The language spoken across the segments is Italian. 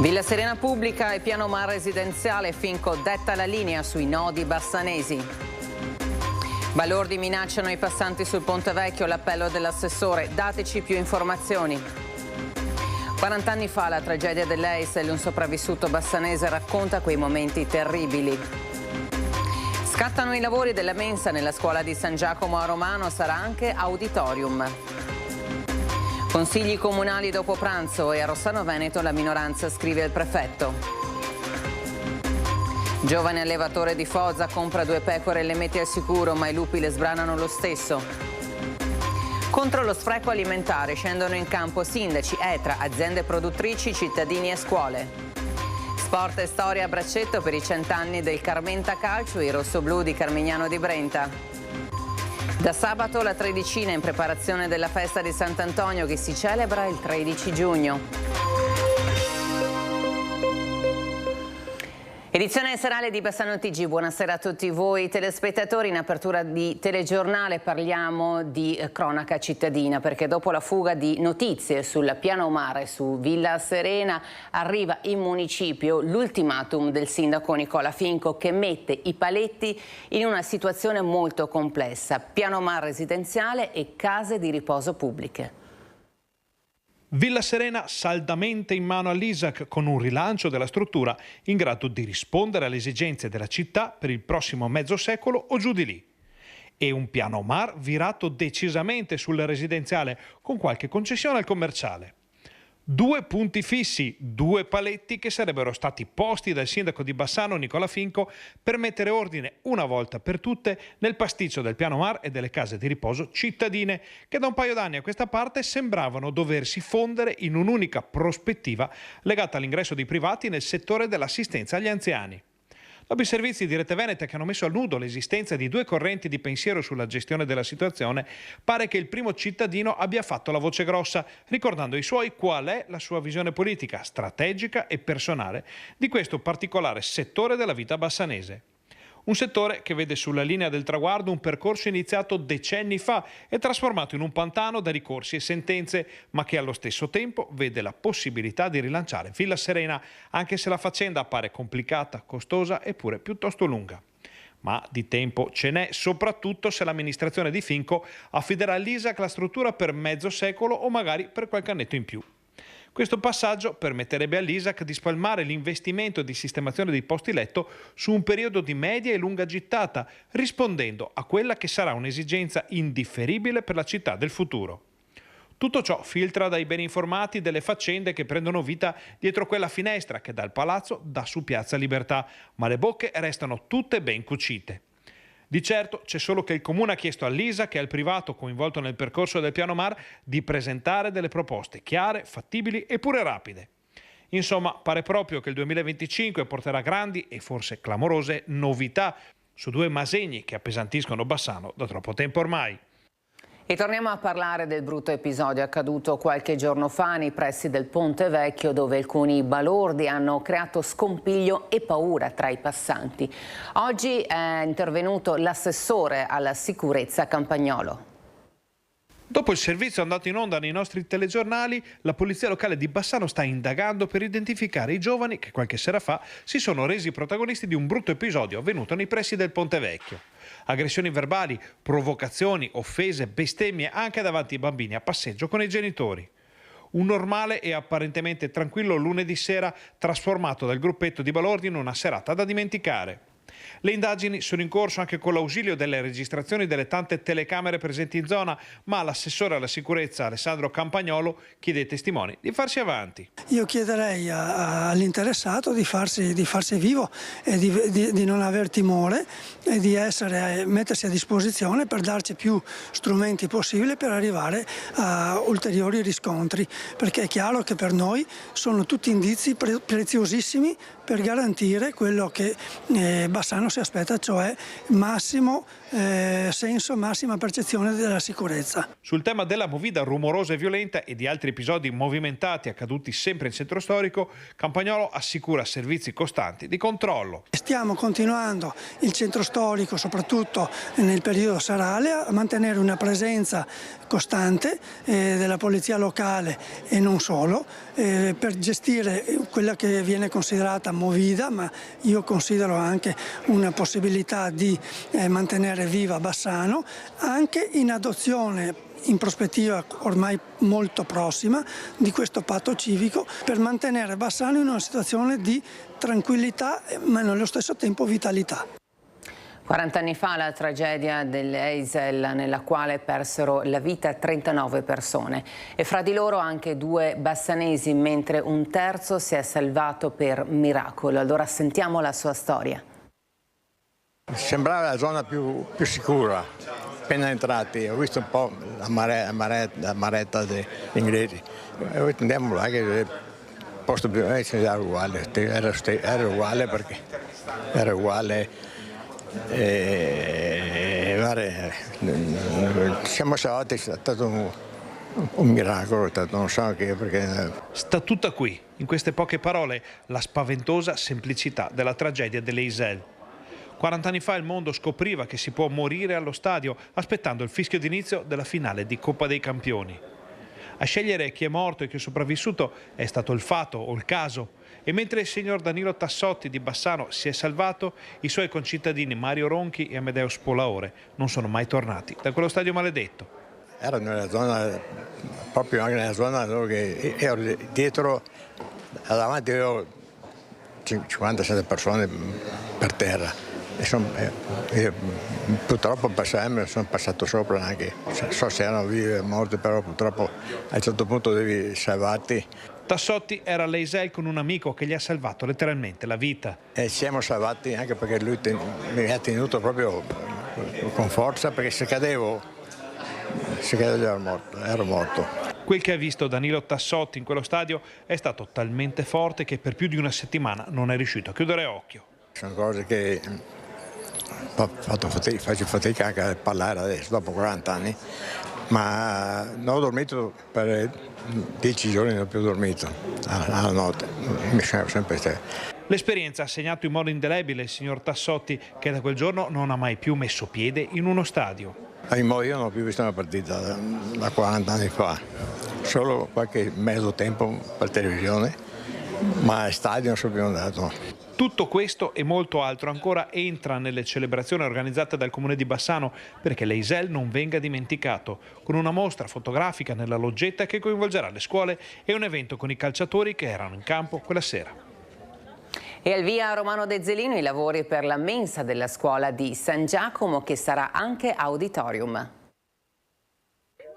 Villa Serena pubblica e piano mar residenziale, Finco detta la linea sui nodi bassanesi. Balordi minacciano i passanti sul Ponte Vecchio, l'appello dell'assessore, dateci più informazioni. 40 anni fa la tragedia dell'Eisel, un sopravvissuto bassanese racconta quei momenti terribili. Scattano i lavori della mensa nella scuola di San Giacomo a Romano, sarà anche auditorium. Consigli comunali dopo pranzo e a Rossano Veneto la minoranza scrive il prefetto. Giovane allevatore di Foggia compra 2 pecore e le mette al sicuro, ma i lupi le sbranano lo stesso. Contro lo spreco alimentare scendono in campo sindaci, ETRA, aziende produttrici, cittadini e scuole. Sport e storia a braccetto per i 100 anni del Carmenta Calcio, i rossoblù di Carmignano di Brenta. Da sabato la tredicina in preparazione della festa di Sant'Antonio che si celebra il 13 giugno. Edizione serale di Bassano TG, buonasera a tutti voi telespettatori. In apertura di telegiornale parliamo di cronaca cittadina, perché dopo la fuga di notizie sul piano mare su Villa Serena arriva in municipio l'ultimatum del sindaco Nicola Finco, che mette i paletti in una situazione molto complessa: piano mar residenziale e case di riposo pubbliche. Villa Serena saldamente in mano all'ISAC, con un rilancio della struttura in grado di rispondere alle esigenze della città per il prossimo mezzo secolo o giù di lì. E un piano mar virato decisamente sul residenziale, con qualche concessione al commerciale. 2 punti fissi, 2 paletti che sarebbero stati posti dal sindaco di Bassano Nicola Finco per mettere ordine una volta per tutte nel pasticcio del piano mar e delle case di riposo cittadine, che da un paio d'anni a questa parte sembravano doversi fondere in un'unica prospettiva legata all'ingresso di privati nel settore dell'assistenza agli anziani. Dopo i servizi di Rete Veneta che hanno messo a nudo l'esistenza di 2 correnti di pensiero sulla gestione della situazione, pare che il primo cittadino abbia fatto la voce grossa, ricordando ai suoi qual è la sua visione politica, strategica e personale di questo particolare settore della vita bassanese. Un settore che vede sulla linea del traguardo un percorso iniziato decenni fa e trasformato in un pantano da ricorsi e sentenze, ma che allo stesso tempo vede la possibilità di rilanciare Villa Serena, anche se la faccenda appare complicata, costosa e pure piuttosto lunga. Ma di tempo ce n'è, soprattutto se l'amministrazione di Finco affiderà all'ISAC la struttura per mezzo secolo o magari per qualche annetto in più. Questo passaggio permetterebbe all'ISAC di spalmare l'investimento di sistemazione dei posti letto su un periodo di media e lunga gittata, rispondendo a quella che sarà un'esigenza indifferibile per la città del futuro. Tutto ciò filtra dai ben informati delle faccende che prendono vita dietro quella finestra che dal palazzo dà su Piazza Libertà, ma le bocche restano tutte ben cucite. Di certo c'è solo che il Comune ha chiesto all'ISAC e al privato coinvolto nel percorso del piano mar di presentare delle proposte chiare, fattibili e pure rapide. Insomma, pare proprio che il 2025 porterà grandi e forse clamorose novità su 2 masegni che appesantiscono Bassano da troppo tempo ormai. E torniamo a parlare del brutto episodio accaduto qualche giorno fa nei pressi del Ponte Vecchio, dove alcuni balordi hanno creato scompiglio e paura tra i passanti. Oggi è intervenuto l'assessore alla sicurezza Campagnolo. Dopo il servizio andato in onda nei nostri telegiornali, la polizia locale di Bassano sta indagando per identificare i giovani che qualche sera fa si sono resi protagonisti di un brutto episodio avvenuto nei pressi del Ponte Vecchio. Aggressioni verbali, provocazioni, offese, bestemmie anche davanti ai bambini a passeggio con i genitori. Un normale e apparentemente tranquillo lunedì sera trasformato dal gruppetto di balordi in una serata da dimenticare. Le indagini sono in corso anche con l'ausilio delle registrazioni delle tante telecamere presenti in zona, ma l'assessore alla sicurezza Alessandro Campagnolo chiede ai testimoni di farsi avanti. Io chiederei all'interessato di farsi vivo e di non aver timore e di mettersi a disposizione per darci più strumenti possibili per arrivare a ulteriori riscontri, perché è chiaro che per noi sono tutti indizi preziosissimi per garantire quello che Bassano si aspetta, cioè massimo senso, massima percezione della sicurezza. Sul tema della movida rumorosa e violenta e di altri episodi movimentati accaduti sempre in centro storico, Campagnolo assicura servizi costanti di controllo. Stiamo continuando il centro storico, soprattutto nel periodo serale, a mantenere una presenza costante della polizia locale e non solo, per gestire quella che viene considerata movida, ma io considero anche una possibilità di mantenere viva Bassano, anche in adozione in prospettiva ormai molto prossima di questo patto civico per mantenere Bassano in una situazione di tranquillità ma nello stesso tempo vitalità. 40 anni fa la tragedia dell'Eisel, nella quale persero la vita 39 persone e fra di loro anche 2 bassanesi, mentre un terzo si è salvato per miracolo. Allora sentiamo la sua storia. Sembrava la zona più sicura. Appena entrati ho visto un po' la maretta degli inglesi e andiamo là che il posto più era uguale, era uguale perché era uguale. Siamo salvati, è stato un miracolo, non so che perché. Sta tutta qui, in queste poche parole, la spaventosa semplicità della tragedia dell'Eisel. 40 anni fa il mondo scopriva che si può morire allo stadio aspettando il fischio d'inizio della finale di Coppa dei Campioni. A scegliere chi è morto e chi è sopravvissuto è stato il fato o il caso. E mentre il signor Danilo Tassotti di Bassano si è salvato, i suoi concittadini Mario Ronchi e Amedeo Spolaore non sono mai tornati da quello stadio maledetto. Era nella zona, proprio anche nella zona dove ero dietro, davanti avevo 57 persone per terra. Io, purtroppo sono passato sopra anche, so se erano vive o morte, però purtroppo a un certo punto devi salvarti. Tassotti era all'Eisel con un amico che gli ha salvato letteralmente la vita. E siamo salvati anche perché lui mi ha tenuto proprio con forza, perché se cadevo ero morto. Quel che ha visto Danilo Tassotti in quello stadio è stato talmente forte che per più di una settimana non è riuscito a chiudere occhio. Sono cose che faccio fatica anche a parlare adesso, dopo 40 anni, ma non ho dormito per 10 giorni, non ho più dormito alla notte, mi sono sempre stato. L'esperienza ha segnato in modo indelebile il signor Tassotti, che da quel giorno non ha mai più messo piede in uno stadio. Io non ho più visto una partita da 40 anni fa, solo qualche mezzo tempo per televisione, ma al stadio non sono più andato. Tutto questo e molto altro ancora entra nelle celebrazioni organizzate dal Comune di Bassano perché l'Eisel non venga dimenticato, con una mostra fotografica nella loggetta che coinvolgerà le scuole e un evento con i calciatori che erano in campo quella sera. E al via a Romano De Zelino i lavori per la mensa della scuola di San Giacomo, che sarà anche auditorium.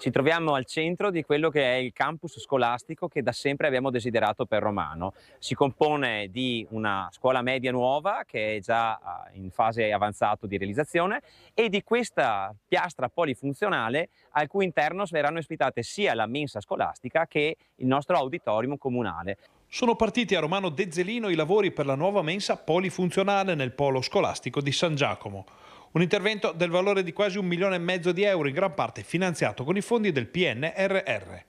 Ci troviamo al centro di quello che è il campus scolastico che da sempre abbiamo desiderato per Romano. Si compone di una scuola media nuova che è già in fase avanzata di realizzazione e di questa piastra polifunzionale al cui interno verranno ospitate sia la mensa scolastica che il nostro auditorium comunale. Sono partiti a Romano De Zelino i lavori per la nuova mensa polifunzionale nel polo scolastico di San Giacomo. Un intervento del valore di quasi 1,5 milioni di euro, in gran parte finanziato con i fondi del PNRR.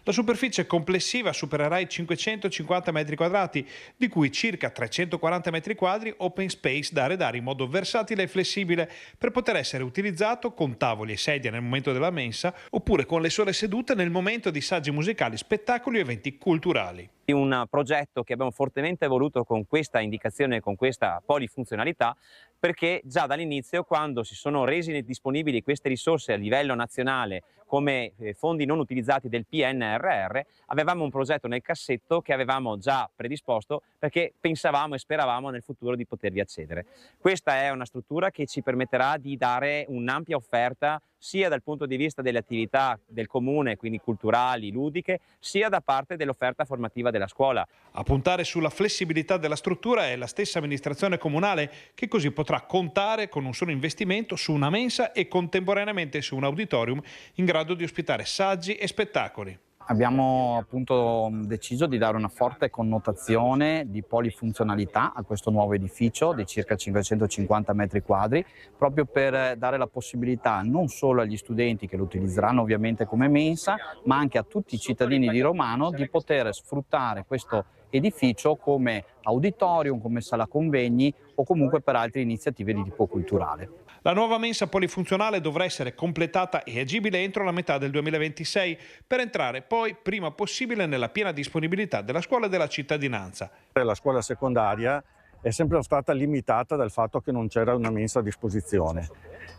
La superficie complessiva supererà i 550 metri quadrati, di cui circa 340 metri quadri open space da arredare in modo versatile e flessibile per poter essere utilizzato con tavoli e sedie nel momento della mensa oppure con le sole sedute nel momento di saggi musicali, spettacoli o eventi culturali. Un progetto che abbiamo fortemente voluto con questa indicazione e con questa polifunzionalità, perché già dall'inizio, quando si sono resi disponibili queste risorse a livello nazionale come fondi non utilizzati del PNRR, avevamo un progetto nel cassetto che avevamo già predisposto perché pensavamo e speravamo nel futuro di potervi accedere. Questa è una struttura che ci permetterà di dare un'ampia offerta sia dal punto di vista delle attività del comune, quindi culturali, ludiche, sia da parte dell'offerta formativa della scuola. A puntare sulla flessibilità della struttura è la stessa amministrazione comunale, che così potrà contare con un solo investimento su una mensa e contemporaneamente su un auditorium in grado di ospitare saggi e spettacoli. Abbiamo appunto deciso di dare una forte connotazione di polifunzionalità a questo nuovo edificio di circa 550 metri quadri, proprio per dare la possibilità non solo agli studenti che lo utilizzeranno ovviamente come mensa, ma anche a tutti i cittadini di Romano di poter sfruttare questo edificio come auditorium, come sala convegni o comunque per altre iniziative di tipo culturale. La nuova mensa polifunzionale dovrà essere completata e agibile entro la metà del 2026 per entrare poi prima possibile nella piena disponibilità della scuola della cittadinanza. La scuola secondaria è sempre stata limitata dal fatto che non c'era una mensa a disposizione.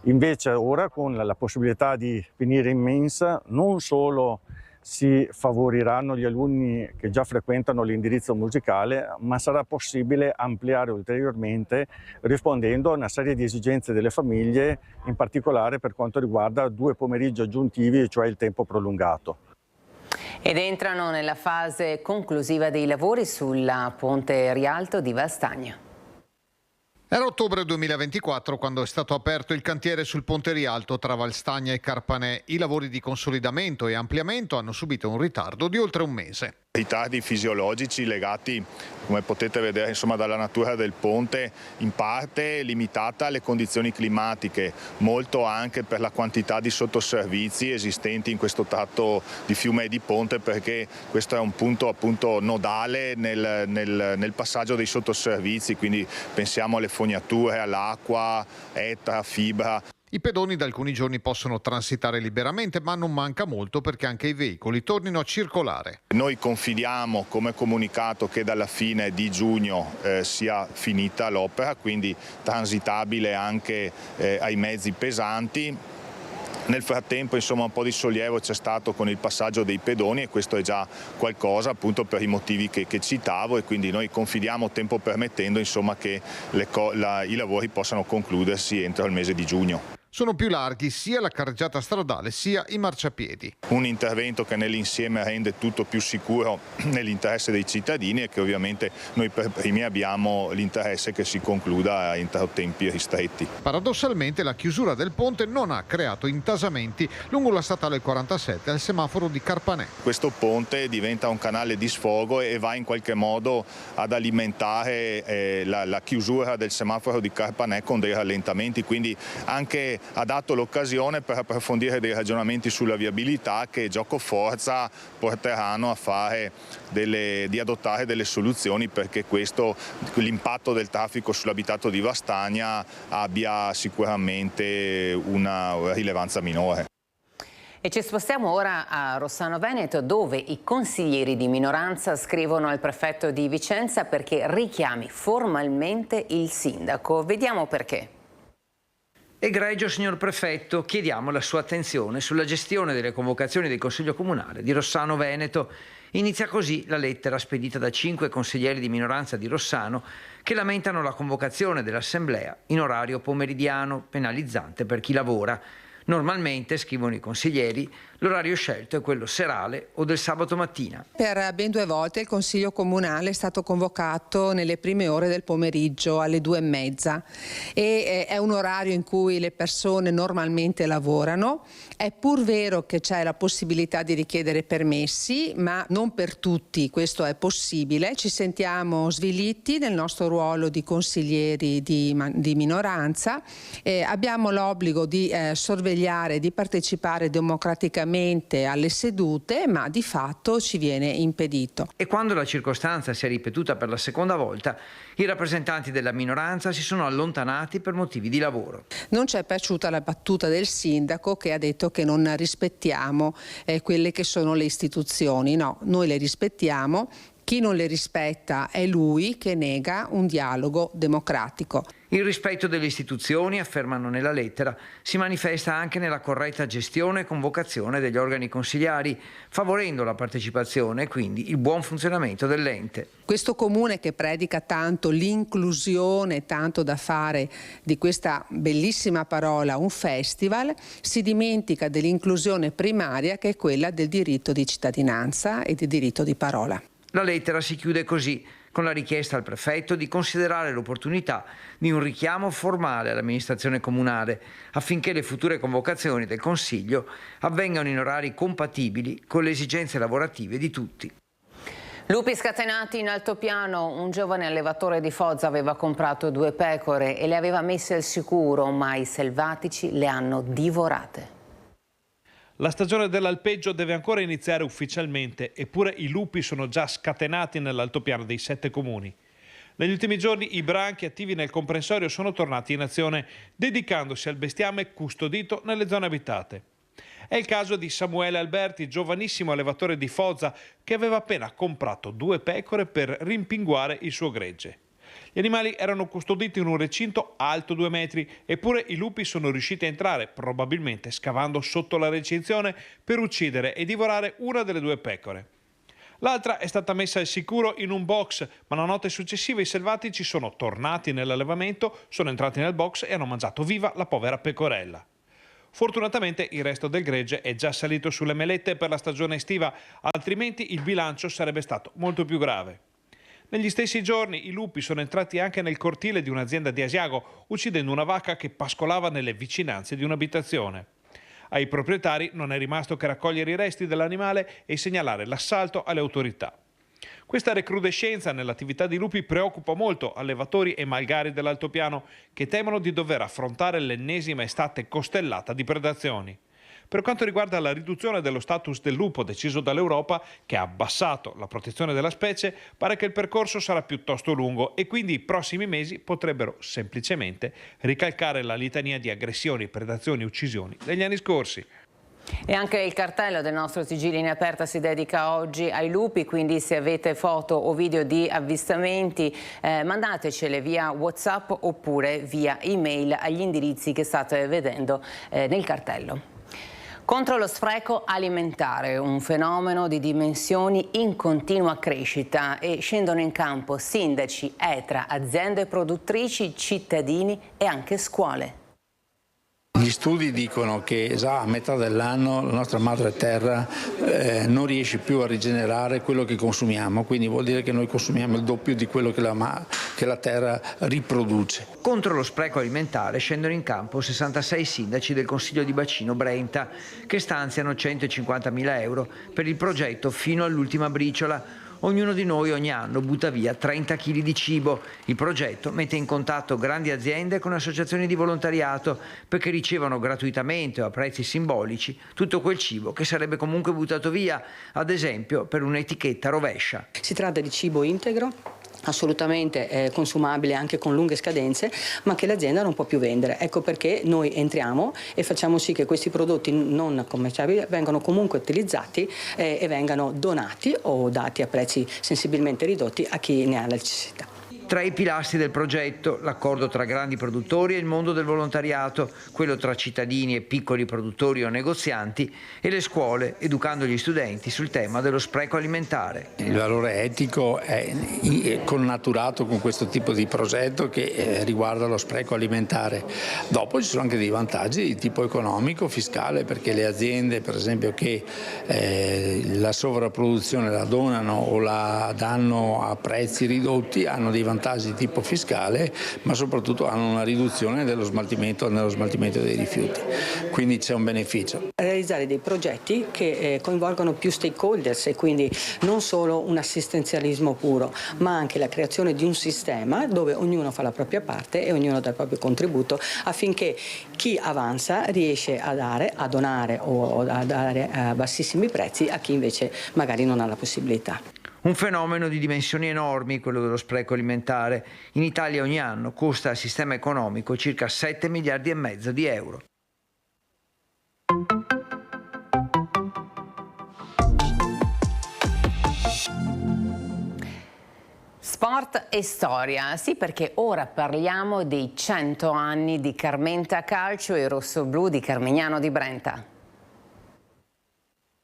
Invece ora con la possibilità di venire in mensa non solo si favoriranno gli alunni che già frequentano l'indirizzo musicale, ma sarà possibile ampliare ulteriormente rispondendo a una serie di esigenze delle famiglie, in particolare per quanto riguarda 2 pomeriggi aggiuntivi, cioè il tempo prolungato. Ed entrano nella fase conclusiva dei lavori sulla Ponte Rialto di Vastagna. Era ottobre 2024 quando è stato aperto il cantiere sul Ponte Rialto tra Valstagna e Carpanè. I lavori di consolidamento e ampliamento hanno subito un ritardo di oltre un mese. Ritardi fisiologici legati, come potete vedere, dalla natura del ponte, in parte limitata alle condizioni climatiche, molto anche per la quantità di sottoservizi esistenti in questo tratto di fiume e di ponte, perché questo è un punto appunto nodale nel passaggio dei sottoservizi, quindi pensiamo alle fognature, all'acqua, ETA, fibra. I pedoni da alcuni giorni possono transitare liberamente, ma non manca molto perché anche i veicoli tornino a circolare. Noi confidiamo, come comunicato, che dalla fine di giugno sia finita l'opera, quindi transitabile anche ai mezzi pesanti. Nel frattempo un po' di sollievo c'è stato con il passaggio dei pedoni e questo è già qualcosa appunto per i motivi che citavo, e quindi noi confidiamo, tempo permettendo, che i lavori possano concludersi entro il mese di giugno. Sono più larghi sia la carreggiata stradale sia i marciapiedi. Un intervento che nell'insieme rende tutto più sicuro nell'interesse dei cittadini e che ovviamente noi per primi abbiamo l'interesse che si concluda entro tempi ristretti. Paradossalmente la chiusura del ponte non ha creato intasamenti lungo la statale 47 al semaforo di Carpanè. Questo ponte diventa un canale di sfogo e va in qualche modo ad alimentare la chiusura del semaforo di Carpanè con dei rallentamenti, quindi anche ha dato l'occasione per approfondire dei ragionamenti sulla viabilità che gioco forza porteranno a di adottare delle soluzioni perché l'impatto del traffico sull'abitato di Vastagna abbia sicuramente una rilevanza minore. E ci spostiamo ora a Rossano Veneto, dove i consiglieri di minoranza scrivono al prefetto di Vicenza perché richiami formalmente il sindaco. Vediamo perché. Egregio signor prefetto, chiediamo la sua attenzione sulla gestione delle convocazioni del Consiglio Comunale di Rossano Veneto. Inizia così la lettera spedita da 5 consiglieri di minoranza di Rossano che lamentano la convocazione dell'assemblea in orario pomeridiano, penalizzante per chi lavora. Normalmente, scrivono i consiglieri, l'orario scelto è quello serale o del sabato mattina. Per ben 2 volte il Consiglio Comunale è stato convocato nelle prime ore del pomeriggio alle 2:30 e è un orario in cui le persone normalmente lavorano. È pur vero che c'è la possibilità di richiedere permessi, ma non per tutti questo è possibile. Ci sentiamo sviliti nel nostro ruolo di consiglieri di minoranza. Abbiamo l'obbligo di sorvegliare, di partecipare democraticamente alle sedute, ma di fatto ci viene impedito. E quando la circostanza si è ripetuta per la seconda volta, i rappresentanti della minoranza si sono allontanati per motivi di lavoro. Non ci è piaciuta la battuta del sindaco che ha detto che non rispettiamo quelle che sono le istituzioni. No, noi le rispettiamo. Chi non le rispetta è lui che nega un dialogo democratico. Il rispetto delle istituzioni, affermano nella lettera, si manifesta anche nella corretta gestione e convocazione degli organi consigliari, favorendo la partecipazione e quindi il buon funzionamento dell'ente. Questo comune che predica tanto l'inclusione, tanto da fare di questa bellissima parola un festival, si dimentica dell'inclusione primaria che è quella del diritto di cittadinanza e del diritto di parola. La lettera si chiude così. con la richiesta al prefetto di considerare l'opportunità di un richiamo formale all'amministrazione comunale affinché le future convocazioni del Consiglio avvengano in orari compatibili con le esigenze lavorative di tutti. Lupi scatenati in altopiano. Un giovane allevatore di Foggia aveva comprato 2 pecore e le aveva messe al sicuro, ma i selvatici le hanno divorate. La stagione dell'alpeggio deve ancora iniziare ufficialmente, eppure i lupi sono già scatenati nell'altopiano dei 7 comuni. Negli ultimi giorni i branchi attivi nel comprensorio sono tornati in azione, dedicandosi al bestiame custodito nelle zone abitate. È il caso di Samuele Alberti, giovanissimo allevatore di Foggia, che aveva appena comprato 2 pecore per rimpinguare il suo gregge. Gli animali erano custoditi in un recinto alto 2 metri, eppure i lupi sono riusciti a entrare, probabilmente scavando sotto la recinzione, per uccidere e divorare una delle 2 pecore. L'altra è stata messa al sicuro in un box, ma la notte successiva i selvatici sono tornati nell'allevamento, sono entrati nel box e hanno mangiato viva la povera pecorella. Fortunatamente il resto del gregge è già salito sulle melette per la stagione estiva, altrimenti il bilancio sarebbe stato molto più grave. Negli stessi giorni i lupi sono entrati anche nel cortile di un'azienda di Asiago, uccidendo una vacca che pascolava nelle vicinanze di un'abitazione. Ai proprietari non è rimasto che raccogliere i resti dell'animale e segnalare l'assalto alle autorità. Questa recrudescenza nell'attività di lupi preoccupa molto allevatori e malgari dell'altopiano che temono di dover affrontare l'ennesima estate costellata di predazioni. Per quanto riguarda la riduzione dello status del lupo deciso dall'Europa, che ha abbassato la protezione della specie, pare che il percorso sarà piuttosto lungo e quindi i prossimi mesi potrebbero semplicemente ricalcare la litania di aggressioni, predazioni e uccisioni degli anni scorsi. E anche il cartello del nostro TG Linea Aperta si dedica oggi ai lupi, quindi se avete foto o video di avvistamenti mandatecele via WhatsApp oppure via email agli indirizzi che state vedendo nel cartello. Contro lo spreco alimentare, un fenomeno di dimensioni in continua crescita, e scendono in campo sindaci, ETRA, aziende produttrici, cittadini e anche scuole. Gli studi dicono che già a metà dell'anno la nostra madre terra non riesce più a rigenerare quello che consumiamo, quindi vuol dire che noi consumiamo il doppio di quello che la terra riproduce. Contro lo spreco alimentare scendono in campo 66 sindaci del Consiglio di Bacino Brenta che stanziano 150.000 euro per il progetto Fino all'ultima briciola. Ognuno di noi ogni anno butta via 30 kg di cibo. Il progetto mette in contatto grandi aziende con associazioni di volontariato perché ricevono gratuitamente o a prezzi simbolici tutto quel cibo che sarebbe comunque buttato via, ad esempio per un'etichetta rovescia. Si tratta di cibo integro, assolutamente consumabile anche con lunghe scadenze, ma che l'azienda non può più vendere. Ecco perché noi entriamo e facciamo sì che questi prodotti non commerciabili vengano comunque utilizzati e vengano donati o dati a prezzi sensibilmente ridotti a chi ne ha la necessità. Tra i pilastri del progetto, l'accordo tra grandi produttori e il mondo del volontariato, quello tra cittadini e piccoli produttori o negozianti e le scuole, educando gli studenti sul tema dello spreco alimentare. Il valore etico è connaturato con questo tipo di progetto che riguarda lo spreco alimentare. Dopo ci sono anche dei vantaggi di tipo economico, fiscale, perché le aziende, per esempio, che la sovrapproduzione la donano o la danno a prezzi ridotti hanno dei vantaggi di tipo fiscale, ma soprattutto hanno una riduzione nello smaltimento dei rifiuti, quindi c'è un beneficio. Realizzare dei progetti che coinvolgono più stakeholders e quindi non solo un assistenzialismo puro, ma anche la creazione di un sistema dove ognuno fa la propria parte e ognuno dà il proprio contributo affinché chi avanza riesce a donare o a dare a bassissimi prezzi a chi invece magari non ha la possibilità. Un fenomeno di dimensioni enormi, quello dello spreco alimentare. In Italia ogni anno costa al sistema economico circa 7,5 miliardi di euro. Sport e storia, sì, perché ora parliamo dei 100 anni di Carmenta Calcio e rossoblù di Carmignano di Brenta.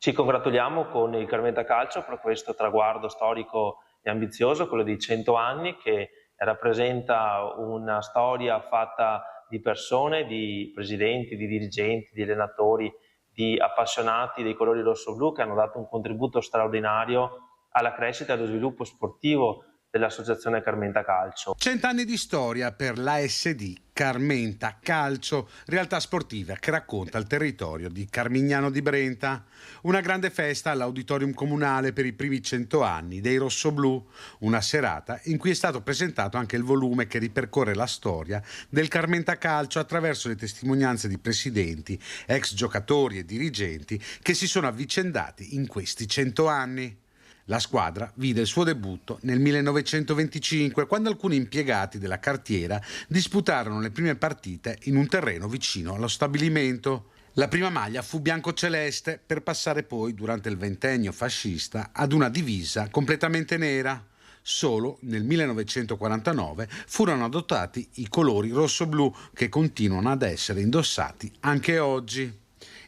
Ci congratuliamo con il Carmenta Calcio per questo traguardo storico e ambizioso, quello di 100 anni, che rappresenta una storia fatta di persone, di presidenti, di dirigenti, di allenatori, di appassionati dei colori rossoblù che hanno dato un contributo straordinario alla crescita e allo sviluppo sportivo dell'Associazione Carmenta Calcio. 100 anni di storia per l'ASD Carmenta Calcio, realtà sportiva che racconta il territorio di Carmignano di Brenta. Una grande festa all'Auditorium Comunale per i primi 100 anni dei rossoblù, una serata in cui è stato presentato anche il volume che ripercorre la storia del Carmenta Calcio attraverso le testimonianze di presidenti, ex giocatori e dirigenti che si sono avvicendati in questi 100 anni. La squadra vide il suo debutto nel 1925, quando alcuni impiegati della cartiera disputarono le prime partite in un terreno vicino allo stabilimento. La prima maglia fu bianco-celeste, per passare poi, durante il ventennio fascista, ad una divisa completamente nera. Solo nel 1949 furono adottati i colori rosso-blu, che continuano ad essere indossati anche oggi.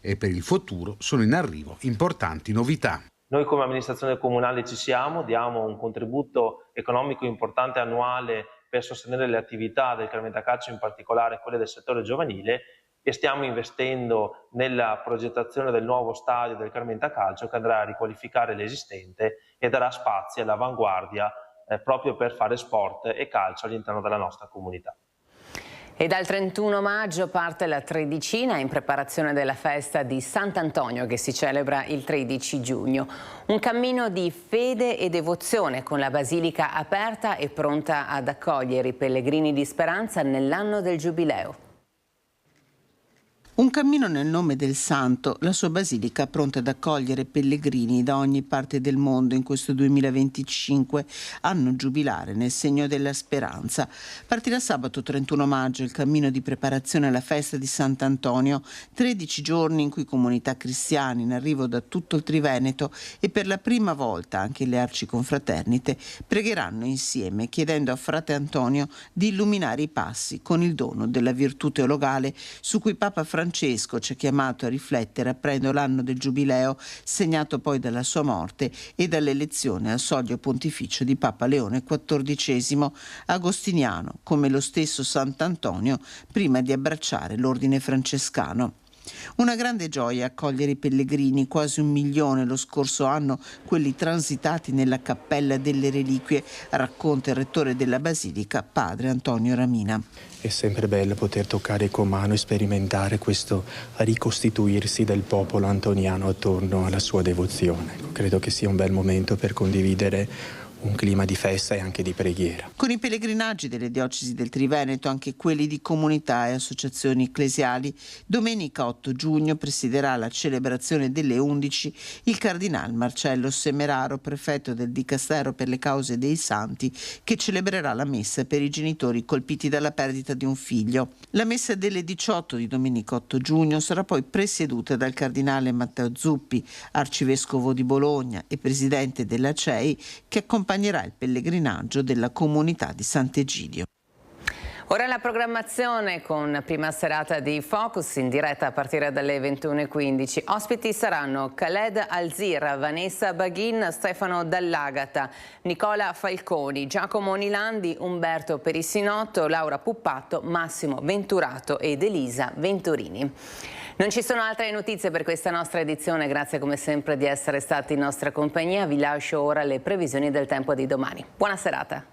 E per il futuro sono in arrivo importanti novità. Noi come amministrazione comunale ci siamo, diamo un contributo economico importante annuale per sostenere le attività del Carmenta Calcio, in particolare quelle del settore giovanile, e stiamo investendo nella progettazione del nuovo stadio del Carmenta Calcio, che andrà a riqualificare l'esistente e darà spazi all'avanguardia proprio per fare sport e calcio all'interno della nostra comunità. E dal 31 maggio parte la Tredicina in preparazione della festa di Sant'Antonio che si celebra il 13 giugno. Un cammino di fede e devozione con la basilica aperta e pronta ad accogliere i pellegrini di speranza nell'anno del Giubileo. Un cammino nel nome del Santo, la sua basilica pronta ad accogliere pellegrini da ogni parte del mondo in questo 2025, anno giubilare nel segno della speranza. Partirà sabato 31 maggio il cammino di preparazione alla festa di Sant'Antonio, 13 giorni in cui comunità cristiane in arrivo da tutto il Triveneto e per la prima volta anche le arciconfraternite pregheranno insieme chiedendo a Frate Antonio di illuminare i passi con il dono della virtù teologale su cui Papa Francesco ci ha chiamato a riflettere aprendo l'anno del Giubileo, segnato poi dalla sua morte e dall'elezione al soglio pontificio di Papa Leone XIV, agostiniano, come lo stesso Sant'Antonio, prima di abbracciare l'ordine francescano. Una grande gioia accogliere i pellegrini, quasi 1 milione lo scorso anno, quelli transitati nella Cappella delle Reliquie, racconta il rettore della Basilica, padre Antonio Ramina. È sempre bello poter toccare con mano e sperimentare questo ricostituirsi del popolo antoniano attorno alla sua devozione. Credo che sia un bel momento per condividere un clima di festa e anche di preghiera. Con i pellegrinaggi delle diocesi del Triveneto, anche quelli di comunità e associazioni ecclesiali, domenica 8 giugno presiderà la celebrazione delle 11 il cardinal Marcello Semeraro, prefetto del Dicastero per le cause dei santi, che celebrerà la messa per i genitori colpiti dalla perdita di un figlio. La messa delle 18 di domenica 8 giugno sarà poi presieduta dal cardinale Matteo Zuppi, arcivescovo di Bologna e presidente della CEI, che accompagnerà il pellegrinaggio della comunità di Sant'Egidio. Ora la programmazione con prima serata di Focus in diretta a partire dalle 21:15. Ospiti saranno Khaled Alzir, Vanessa Baghin, Stefano Dall'Agata, Nicola Falconi, Giacomo Nilandi, Umberto Perissinotto, Laura Puppatto, Massimo Venturato ed Elisa Venturini. Non ci sono altre notizie per questa nostra edizione, grazie come sempre di essere stati in nostra compagnia. Vi lascio ora le previsioni del tempo di domani. Buona serata.